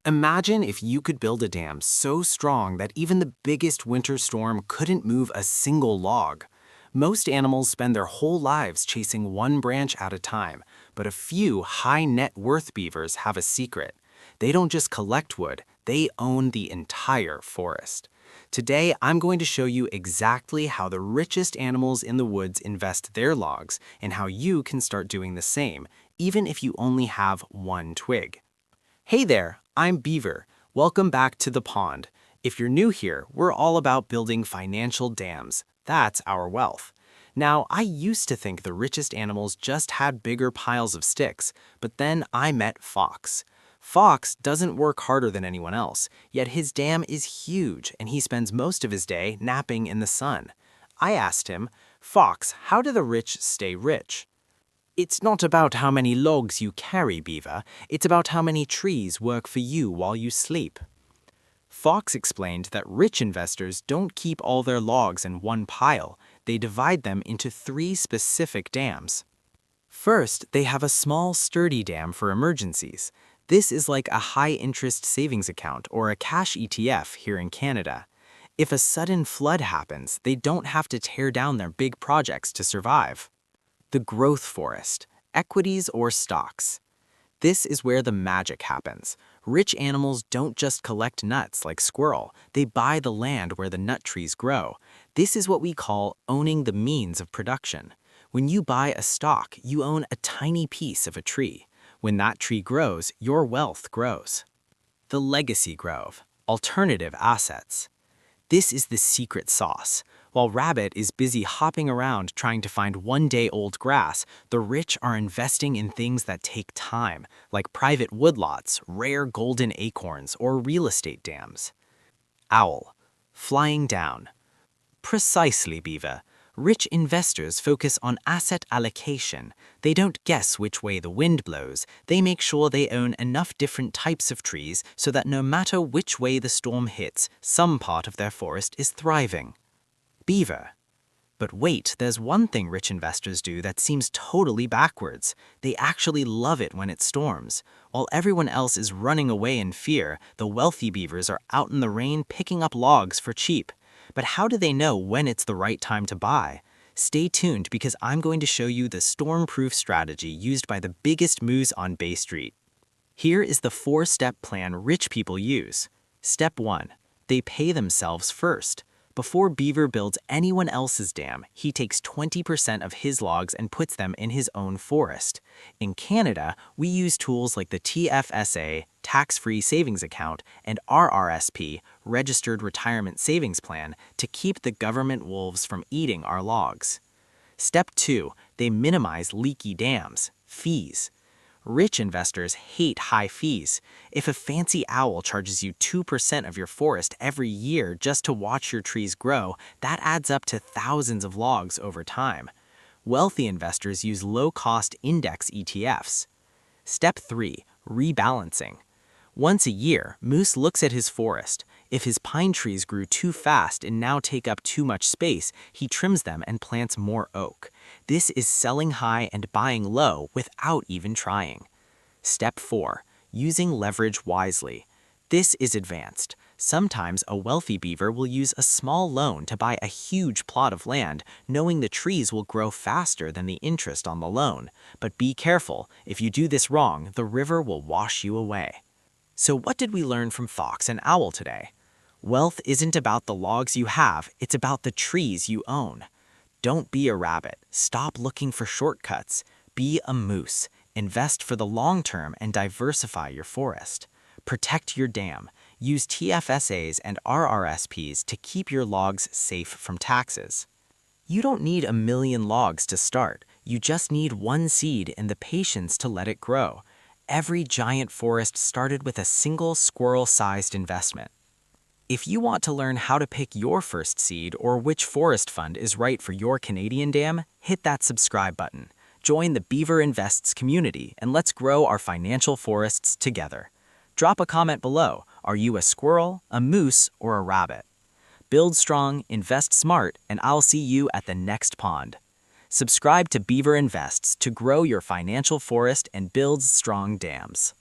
Imagine if you could build a dam so strong that even the biggest winter storm couldn't move a single log. Most animals spend their whole lives chasing one branch at a time, but a few high net worth beavers have a secret. They don't just collect wood, they own the entire forest. Today, I'm going to show you exactly how the richest animals in the woods invest their logs and how you can start doing the same, even if you only have one twig. Hey there, I'm Beaver. Welcome back to the pond. If you're new here, we're all about building financial dams. That's our wealth. Now, I used to think the richest animals just had bigger piles of sticks, but then I met Fox. Fox doesn't work harder than anyone else, yet his dam is huge and he spends most of his day napping in the sun. I asked him, Fox, how do the rich stay rich? It's not about how many logs you carry, Beaver. It's about how many trees work for you while you sleep. Fox explained that rich investors don't keep all their logs in one pile. They divide them into three specific dams. First, they have a small, sturdy dam for emergencies. This is like a high-interest savings account or a cash ETF here in Canada. If a sudden flood happens, they don't have to tear down their big projects to survive. The growth forest, equities or stocks. This is where the magic happens. Rich animals don't just collect nuts like squirrel, they buy the land where the nut trees grow. This is what we call owning the means of production. When you buy a stock, you own a tiny piece of a tree. When that tree grows, your wealth grows. The legacy grove, alternative assets. This is the secret sauce. While Rabbit is busy hopping around trying to find one-day-old grass, the rich are investing in things that take time, like private woodlots, rare golden acorns, or real estate dams. Owl, flying down. Precisely, Beaver. Rich investors focus on asset allocation. They don't guess which way the wind blows. They make sure they own enough different types of trees so that no matter which way the storm hits, some part of their forest is thriving. Beaver. But wait, there's one thing rich investors do that seems totally backwards. They actually love it when it storms. While everyone else is running away in fear, the wealthy beavers are out in the rain picking up logs for cheap. But how do they know when it's the right time to buy? Stay tuned because I'm going to show you the storm-proof strategy used by the biggest moose on Bay Street. Here is the 4-step plan rich people use. Step 1. They pay themselves first. Before Beaver builds anyone else's dam, he takes 20% of his logs and puts them in his own forest. In Canada, we use tools like the TFSA, tax-free savings account, and RRSP, registered retirement savings plan, to keep the government wolves from eating our logs. Step 2, they minimize leaky dams, fees. Rich investors hate high fees. If a fancy owl charges you 2% of your forest every year just to watch your trees grow, that adds up to thousands of logs over time. Wealthy investors use low-cost index ETFs. Step 3. Rebalancing. Once a year, Moose looks at his forest. If his pine trees grew too fast and now take up too much space, he trims them and plants more oak. This is selling high and buying low without even trying. Step 4. Using leverage wisely. This is advanced. Sometimes a wealthy beaver will use a small loan to buy a huge plot of land, knowing the trees will grow faster than the interest on the loan. But be careful, if you do this wrong, the river will wash you away. So what did we learn from Fox and Owl today? Wealth isn't about the logs you have, it's about the trees you own. Don't be a rabbit. Stop looking for shortcuts. Be a moose. Invest for the long term and diversify your forest. Protect your dam. Use TFSAs and RRSPs to keep your logs safe from taxes. You don't need a million logs to start. You just need one seed and the patience to let it grow. Every giant forest started with a single squirrel-sized investment. If you want to learn how to pick your first seed or which forest fund is right for your Canadian dam, hit that subscribe button. Join the Beaver Invests community and let's grow our financial forests together. Drop a comment below. Are you a squirrel, a moose, or a rabbit? Build strong, invest smart, and I'll see you at the next pond. Subscribe to Beaver Invests to grow your financial forest and build strong dams.